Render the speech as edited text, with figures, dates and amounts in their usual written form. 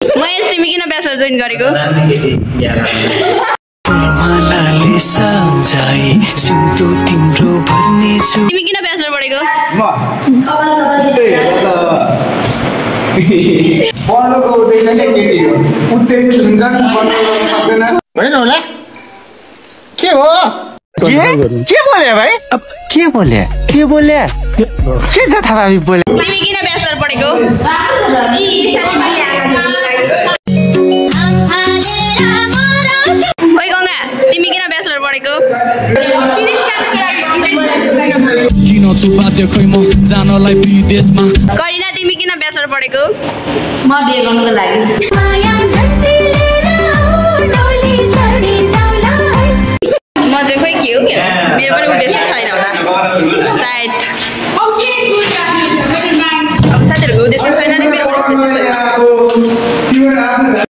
महेश तिमी किन bachelor join गरेको तिमी किन ब्याचलर पढेको पढ्नुको उद्देश्य नै केटी हो उत्तेजित हुन्छन् पढ्नु सक्दैन होइन होला के हो के बोले भाइ के बोले के जथाभावी बोले तिमी किन ब्याचलर पढेको ओइ गंगा तिमी किन ब्याचलर पढेको किन चुपा देखै म जानलाई विदेशमा करिना तिमी किन ब्याचलर पढेको म बिहे गर्नुको लागि म चाहिँ खोइ के हो के मेरो पनि उद्देश्य छैन होला सायद अब साथीहरूको उद्देश्य छैन नि मेरो पनि उद्देश्य छैन